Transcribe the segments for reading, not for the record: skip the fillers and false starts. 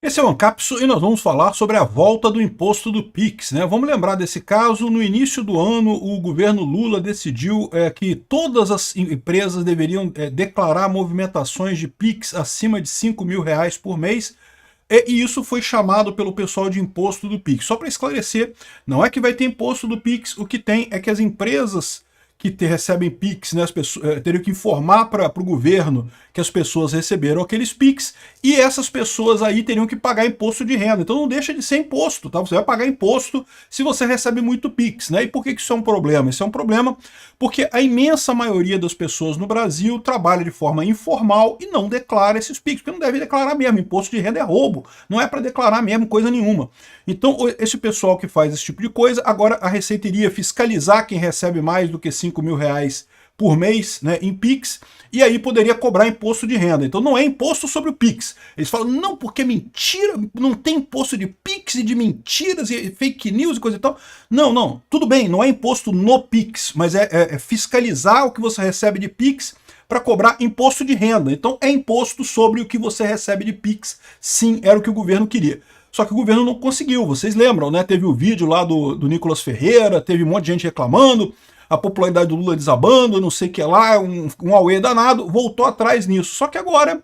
Esse é o Ancapso e nós vamos falar sobre a volta do imposto do PIX, né? Vamos lembrar desse caso. No início do ano, o governo Lula decidiu que todas as empresas deveriam declarar movimentações de PIX acima de R$ 5.000 por mês. E isso foi chamado pelo pessoal de imposto do PIX. Só para esclarecer, não é que vai ter imposto do PIX, o que tem é que as empresas que recebem PIX, né, as pessoas, teriam que informar para o governo que as pessoas receberam aqueles PIX, e essas pessoas aí teriam que pagar imposto de renda. Então não deixa de ser imposto, tá? Você vai pagar imposto se você recebe muito PIX, né? E por que isso é um problema? Isso é um problema porque a imensa maioria das pessoas no Brasil trabalha de forma informal e não declara esses PIX, porque não deve declarar mesmo. Imposto de renda é roubo, não é para declarar mesmo coisa nenhuma. Então esse pessoal que faz esse tipo de coisa, agora a Receita iria fiscalizar quem recebe mais do que R$ 5.000 por mês, né, em PIX, e aí poderia cobrar imposto de renda. Então não é imposto sobre o PIX. Eles falam, não, porque é mentira, não tem imposto de PIX e de mentiras e fake news e coisa e tal. Não, não, tudo bem, não é imposto no PIX, mas é fiscalizar o que você recebe de PIX para cobrar imposto de renda. Então é imposto sobre o que você recebe de PIX, sim, era o que o governo queria. Só que o governo não conseguiu, vocês lembram, né? Teve o vídeo lá do Nicolas Ferreira, teve um monte de gente reclamando, a popularidade do Lula desabando, não sei o que lá, um auê danado, voltou atrás nisso. Só que agora,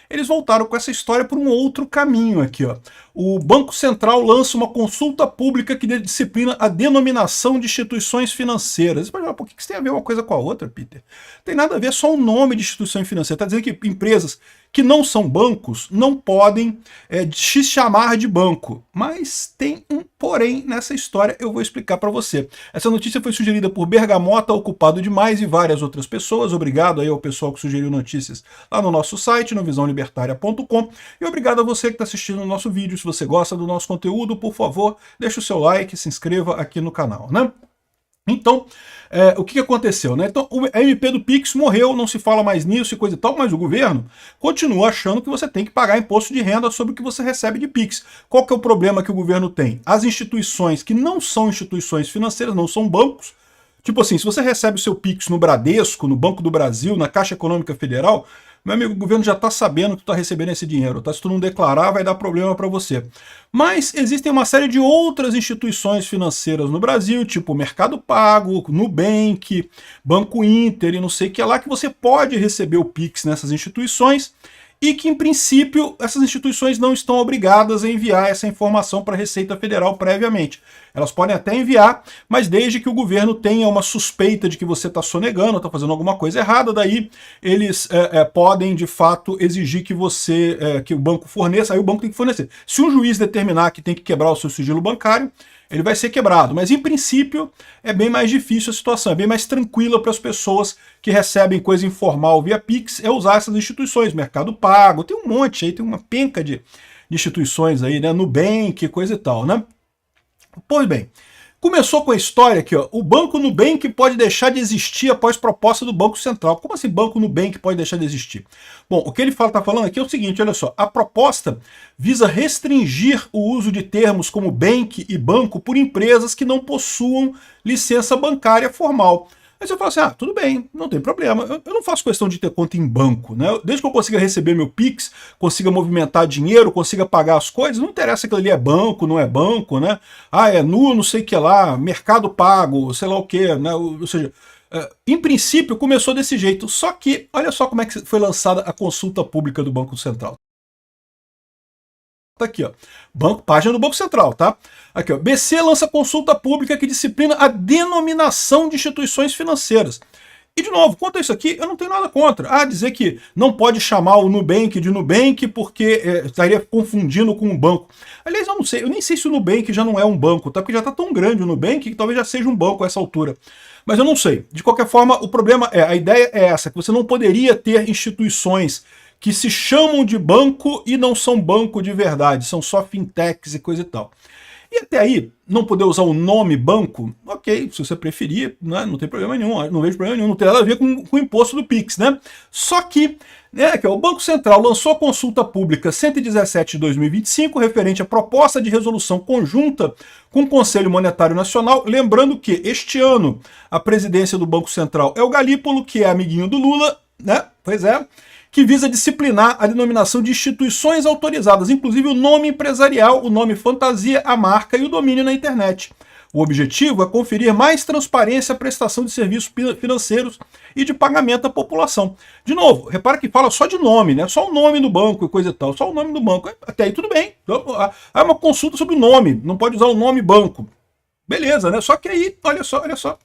eles voltaram com essa história por um outro caminho aqui, ó. O Banco Central lança uma consulta pública que disciplina a denominação de instituições financeiras. Você pode falar, por que isso tem a ver uma coisa com a outra, Peter? Tem nada a ver, é só o nome de instituição financeira. Está dizendo que empresas que não são bancos não podem se chamar de banco. Mas tem um porém nessa história, eu vou explicar para você. Essa notícia foi sugerida por Bergamota, Ocupado Demais e várias outras pessoas. Obrigado aí ao pessoal que sugeriu notícias lá no nosso site, no visãolibertaria.com. E obrigado a você que está assistindo o nosso vídeo. Se você gosta do nosso conteúdo, por favor, deixe o seu like, se inscreva aqui no canal, né? Então, o que aconteceu, né? Então, a MP do Pix morreu, não se fala mais nisso e coisa e tal, mas o governo continua achando que você tem que pagar imposto de renda sobre o que você recebe de Pix. Qual que é o problema que o governo tem? As instituições que não são instituições financeiras, não são bancos, tipo assim, se você recebe o seu Pix no Bradesco, no Banco do Brasil, na Caixa Econômica Federal, meu amigo, o governo já está sabendo que tu está recebendo esse dinheiro, tá? Se tu não declarar, vai dar problema para você. Mas existem uma série de outras instituições financeiras no Brasil, tipo Mercado Pago, Nubank, Banco Inter e não sei o que lá, que você pode receber o Pix nessas instituições e que, em princípio, essas instituições não estão obrigadas a enviar essa informação para a Receita Federal previamente. Elas podem até enviar, mas desde que o governo tenha uma suspeita de que você está sonegando, está fazendo alguma coisa errada, daí eles podem, de fato, exigir que que o banco forneça, aí o banco tem que fornecer. Se um juiz determinar que tem que quebrar o seu sigilo bancário, ele vai ser quebrado, mas em princípio é bem mais difícil a situação, é bem mais tranquila para as pessoas que recebem coisa informal via Pix, é usar essas instituições, Mercado Pago, tem um monte aí, tem uma penca de instituições aí, né, Nubank, coisa e tal, né? Pois bem, começou com a história aqui, ó, o Banco Nubank pode deixar de existir após proposta do Banco Central. Como assim Banco Nubank pode deixar de existir? Bom, o que ele está falando aqui é o seguinte, olha só, a proposta visa restringir o uso de termos como bank e banco por empresas que não possuam licença bancária formal. Aí você fala assim, tudo bem, não tem problema, eu não faço questão de ter conta em banco, né? Desde que eu consiga receber meu Pix, consiga movimentar dinheiro, consiga pagar as coisas, não interessa se aquilo ali é banco, não é banco, né? É nu, não sei o que lá, Mercado Pago, sei lá o que, né? Ou seja, em princípio começou desse jeito, só que olha só como é que foi lançada a consulta pública do Banco Central. Tá aqui, ó. Página do Banco Central, tá? Aqui, ó. BC lança consulta pública que disciplina a denominação de instituições financeiras. E, de novo, quanto a isso aqui, eu não tenho nada contra. Dizer que não pode chamar o Nubank de Nubank porque estaria confundindo com um banco. Aliás, eu não sei, eu nem sei se o Nubank já não é um banco, tá? Porque já está tão grande o Nubank que talvez já seja um banco a essa altura. Mas eu não sei. De qualquer forma, o problema a ideia é essa, que você não poderia ter instituições que se chamam de banco e não são banco de verdade, são só fintechs e coisa e tal. E até aí, não poder usar o nome banco, ok, se você preferir, né, não tem problema nenhum, não vejo problema nenhum, não tem nada a ver com o imposto do Pix, né? Só que, o Banco Central lançou a consulta pública 117 de 2025, referente à proposta de resolução conjunta com o Conselho Monetário Nacional, lembrando que este ano a presidência do Banco Central é o Galípolo, que é amiguinho do Lula, né? Pois é, que visa disciplinar a denominação de instituições autorizadas, inclusive o nome empresarial, o nome fantasia, a marca e o domínio na internet. O objetivo é conferir mais transparência à prestação de serviços financeiros e de pagamento à população. De novo, repara que fala só de nome, né? Só o nome do banco e coisa e tal, só o nome do banco. Até aí tudo bem. É uma consulta sobre o nome, não pode usar o nome banco. Beleza, né? Só que aí, olha só.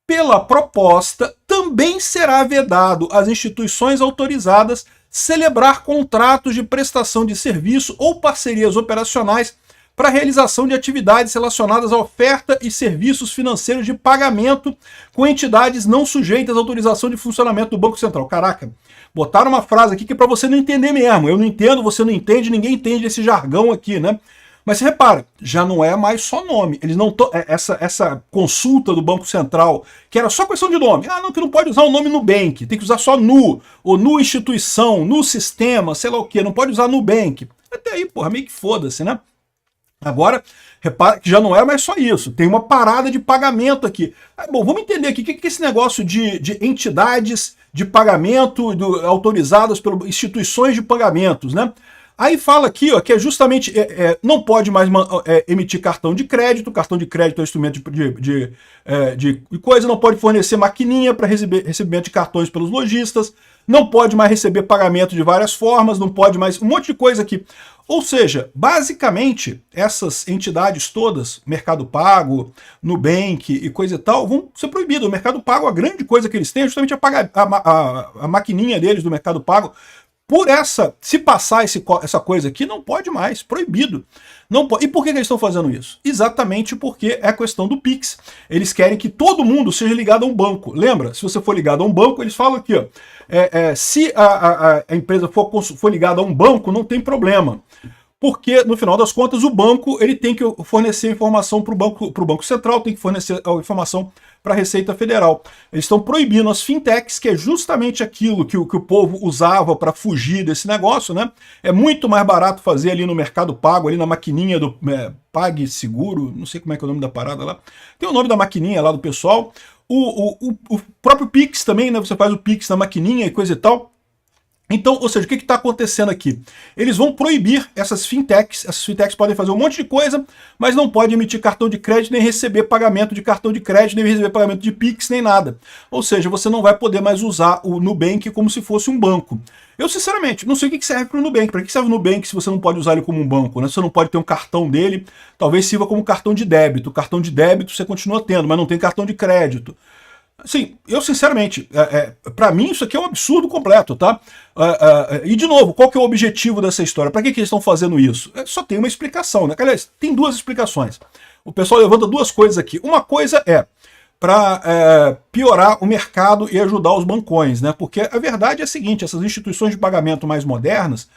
Pela proposta, também será vedado às instituições autorizadas celebrar contratos de prestação de serviço ou parcerias operacionais para a realização de atividades relacionadas à oferta e serviços financeiros de pagamento com entidades não sujeitas à autorização de funcionamento do Banco Central. Caraca, botaram uma frase aqui que é para você não entender mesmo. Eu não entendo, você não entende, ninguém entende esse jargão aqui, né? Mas você repara, já não é mais só nome. Eles não essa consulta do Banco Central, que era só questão de nome. Ah, não, que não pode usar o nome Nubank, tem que usar só Nu, ou Nu Instituição, Nu Sistema, sei lá o quê, não pode usar Nubank. Até aí, porra, meio que foda-se, né? Agora, repara que já não é mais só isso, tem uma parada de pagamento aqui. Bom, vamos entender aqui o que é esse negócio de entidades de pagamento autorizadas pelas instituições de pagamentos, né? Aí fala aqui, ó, que é justamente, não pode mais emitir cartão de crédito é um instrumento de coisa, não pode fornecer maquininha para recebimento de cartões pelos lojistas, não pode mais receber pagamento de várias formas, não pode mais, um monte de coisa aqui. Ou seja, basicamente, essas entidades todas, Mercado Pago, Nubank e coisa e tal, vão ser proibidas. O Mercado Pago, a grande coisa que eles têm é justamente a maquininha deles do Mercado Pago. Se passar essa coisa aqui, não pode mais, proibido. Não pode. E por que eles estão fazendo isso? Exatamente porque é a questão do Pix. Eles querem que todo mundo seja ligado a um banco. Lembra? Se você for ligado a um banco, eles falam aqui, ó, se a empresa for ligada a um banco, não tem problema. Porque, no final das contas, o banco ele tem que fornecer informação para o Banco Central, tem que fornecer a informação para a Receita Federal. Eles estão proibindo as fintechs, que é justamente aquilo que o povo usava para fugir desse negócio, né? É muito mais barato fazer ali no Mercado Pago, ali na maquininha do PagSeguro, não sei como é que é o nome da parada lá. Tem o nome da maquininha lá do pessoal. O próprio Pix também, né? Você faz o Pix na maquininha e coisa e tal. Então, ou seja, o que está acontecendo aqui? Eles vão proibir essas fintechs podem fazer um monte de coisa, mas não pode emitir cartão de crédito, nem receber pagamento de cartão de crédito, nem receber pagamento de Pix, nem nada. Ou seja, você não vai poder mais usar o Nubank como se fosse um banco. Eu, sinceramente, não sei o que serve para o Nubank. Para que serve o Nubank se você não pode usar ele como um banco, né? Você não pode ter um cartão dele, talvez sirva como cartão de débito. O cartão de débito você continua tendo, mas não tem cartão de crédito. Assim, eu sinceramente, para mim isso aqui é um absurdo completo, tá? E de novo, qual que é o objetivo dessa história? Para que eles estão fazendo isso? Só tem uma explicação, né? Aliás, tem duas explicações. O pessoal levanta duas coisas aqui. Uma coisa é para piorar o mercado e ajudar os bancões, né? Porque a verdade é a seguinte, essas instituições de pagamento mais modernas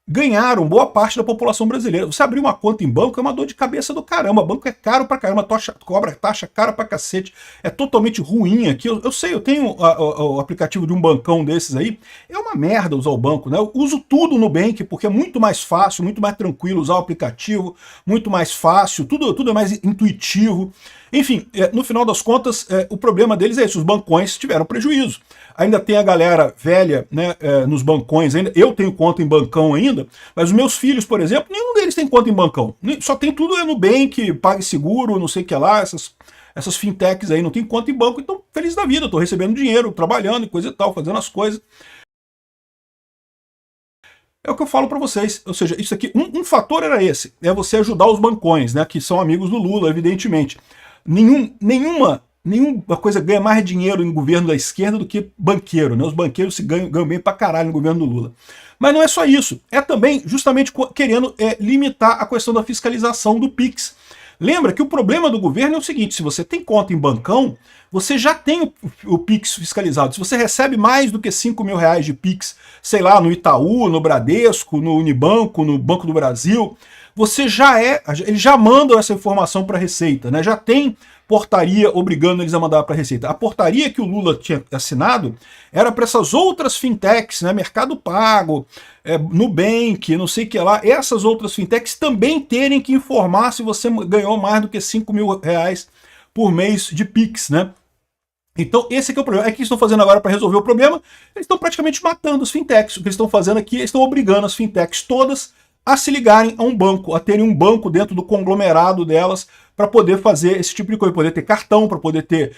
ganharam boa parte da população brasileira. Você abrir uma conta em banco é uma dor de cabeça do caramba. Banco é caro pra caramba, cobra taxa cara pra cacete. É totalmente ruim aqui. Eu sei, eu tenho o aplicativo de um bancão desses aí. É uma merda usar o banco, né? Eu uso tudo no Nubank porque é muito mais fácil, muito mais tranquilo usar o aplicativo, muito mais fácil, tudo é mais intuitivo. Enfim, no final das contas, o problema deles é esse, os bancões tiveram prejuízo. Ainda tem a galera velha, né, nos bancões ainda. Eu tenho conta em bancão ainda, mas os meus filhos, por exemplo, nenhum deles tem conta em bancão. Só tem tudo no Nubank, PagSeguro, não sei o que lá, essas fintechs aí, não tem conta em banco, então feliz da vida, estou recebendo dinheiro, trabalhando e coisa e tal, fazendo as coisas. É o que eu falo para vocês, ou seja, isso aqui, um fator era esse, é você ajudar os bancões, né, que são amigos do Lula, evidentemente. Nenhuma coisa ganha mais dinheiro em governo da esquerda do que banqueiro, né? Os banqueiros ganham bem pra caralho no governo do Lula. Mas não é só isso, é também justamente querendo limitar a questão da fiscalização do Pix. Lembra que o problema do governo é o seguinte, se você tem conta em bancão, você já tem o Pix fiscalizado. Se você recebe mais do que 5 mil reais de Pix, sei lá, no Itaú, no Bradesco, no Unibanco, no Banco do Brasil, você eles já mandam essa informação para a Receita, né? Já tem portaria obrigando eles a mandar para a Receita. A portaria que o Lula tinha assinado era para essas outras fintechs, né? Mercado Pago, Nubank, não sei o que lá, essas outras fintechs também terem que informar se você ganhou mais do que 5 mil reais por mês de Pix, né? Então esse aqui é o problema. É que eles estão fazendo agora para resolver o problema, eles estão praticamente matando as fintechs. O que eles estão fazendo aqui, eles estão obrigando as fintechs todas a se ligarem a um banco, a terem um banco dentro do conglomerado delas para poder fazer esse tipo de coisa, poder ter cartão, para poder ter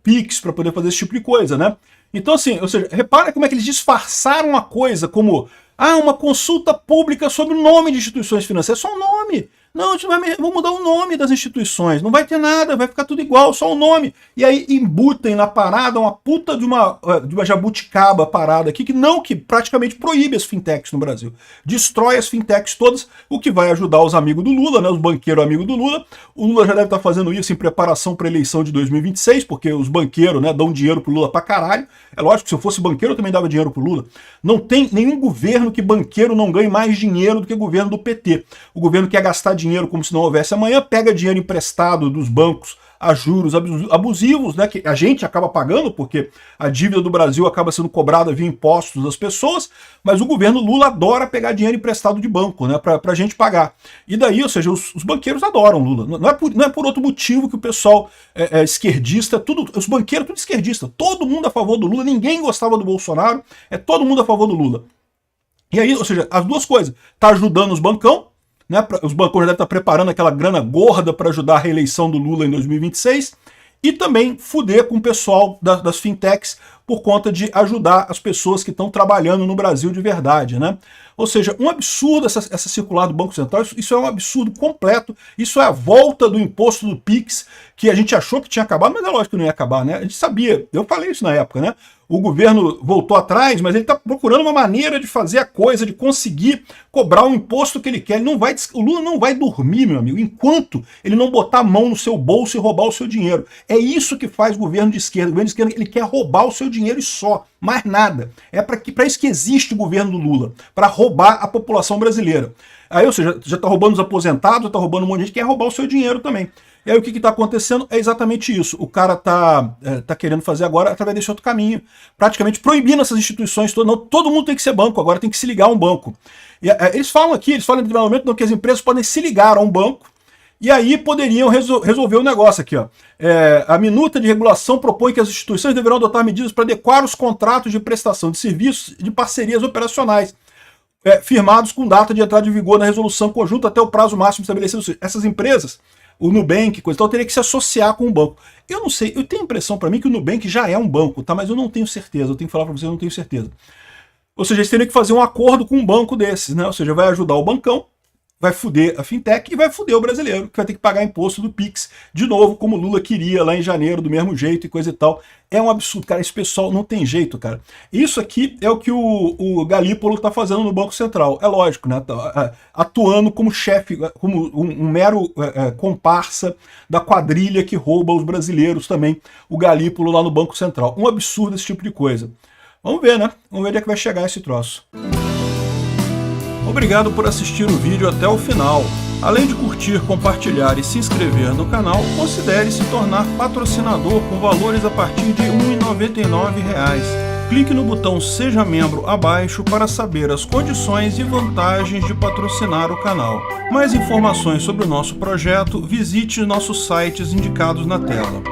Pix, para poder fazer esse tipo de coisa, né? Então assim, ou seja, repara como é que eles disfarçaram a coisa como uma consulta pública sobre o nome de instituições financeiras, só o nome. Não, a gente vamos mudar o nome das instituições, não vai ter nada, vai ficar tudo igual, só o nome. E aí embutem na parada uma puta de uma jabuticaba parada aqui, que praticamente proíbe as fintechs no Brasil. Destrói as fintechs todas, o que vai ajudar os amigos do Lula, né, os banqueiros amigos do Lula. O Lula já deve estar fazendo isso em preparação para a eleição de 2026, porque os banqueiros, né, dão dinheiro pro Lula pra caralho. É lógico que se eu fosse banqueiro eu também dava dinheiro pro Lula. Não tem nenhum governo que banqueiro não ganhe mais dinheiro do que o governo do PT. O governo quer gastar dinheiro como se não houvesse amanhã, pega dinheiro emprestado dos bancos a juros abusivos, né, que a gente acaba pagando, porque a dívida do Brasil acaba sendo cobrada via impostos das pessoas, mas o governo Lula adora pegar dinheiro emprestado de banco, né, pra gente pagar. E daí, ou seja, os banqueiros adoram Lula. Não é por outro motivo que o pessoal esquerdista, os banqueiros tudo esquerdista, todo mundo a favor do Lula, ninguém gostava do Bolsonaro, todo mundo a favor do Lula. E aí, ou seja, as duas coisas, tá ajudando os bancão, né, os bancos já devem estar preparando aquela grana gorda para ajudar a reeleição do Lula em 2026, e também fuder com o pessoal das fintechs por conta de ajudar as pessoas que estão trabalhando no Brasil de verdade, né? Ou seja, um absurdo essa circular do Banco Central, isso é um absurdo completo, isso é a volta do imposto do PIX, que a gente achou que tinha acabado, mas é lógico que não ia acabar, né? A gente sabia, eu falei isso na época, né? O governo voltou atrás, mas ele está procurando uma maneira de fazer a coisa, de conseguir cobrar o imposto que ele quer. O Lula não vai dormir, meu amigo, enquanto ele não botar a mão no seu bolso e roubar o seu dinheiro. É isso que faz o governo de esquerda. O governo de esquerda, ele quer roubar o seu dinheiro e só, mais nada. É para isso que existe o governo do Lula, para roubar a população brasileira. Aí, ou seja, já está roubando os aposentados, já está roubando um monte de gente que quer roubar o seu dinheiro também. E aí o que está acontecendo é exatamente isso. O cara tá querendo fazer agora através desse outro caminho, praticamente proibindo essas instituições todas. Não, todo mundo tem que ser banco, agora tem que se ligar a um banco. E, eles falam em determinado momento que as empresas podem se ligar a um banco e aí poderiam resolver o negócio aqui. Ó. A minuta de regulação propõe que as instituições deverão adotar medidas para adequar os contratos de prestação de serviços de parcerias operacionais, firmados com data de entrada em vigor na resolução conjunta até o prazo máximo estabelecido. Ou seja, essas empresas, o Nubank, coisa e tal, teria que se associar com o banco. Eu não sei, eu tenho a impressão para mim que o Nubank já é um banco, tá? Mas eu não tenho certeza, eu tenho que falar para vocês, eu não tenho certeza. Ou seja, eles teriam que fazer um acordo com um banco desses, né? Ou seja, vai ajudar o bancão, vai fuder a fintech e vai fuder o brasileiro, que vai ter que pagar imposto do Pix, de novo, como o Lula queria lá em janeiro, do mesmo jeito e coisa e tal. É um absurdo, cara, esse pessoal não tem jeito, cara. Isso aqui é o que o Galípolo tá fazendo no Banco Central, é lógico, né? Atuando como chefe, como um mero comparsa da quadrilha que rouba os brasileiros também, o Galípolo lá no Banco Central. Um absurdo esse tipo de coisa. Vamos ver, né? Vamos ver onde é que vai chegar esse troço. Obrigado por assistir o vídeo até o final. Além de curtir, compartilhar e se inscrever no canal, considere se tornar patrocinador com valores a partir de R$ 1,99. Clique no botão Seja Membro abaixo para saber as condições e vantagens de patrocinar o canal. Mais informações sobre o nosso projeto, visite nossos sites indicados na tela.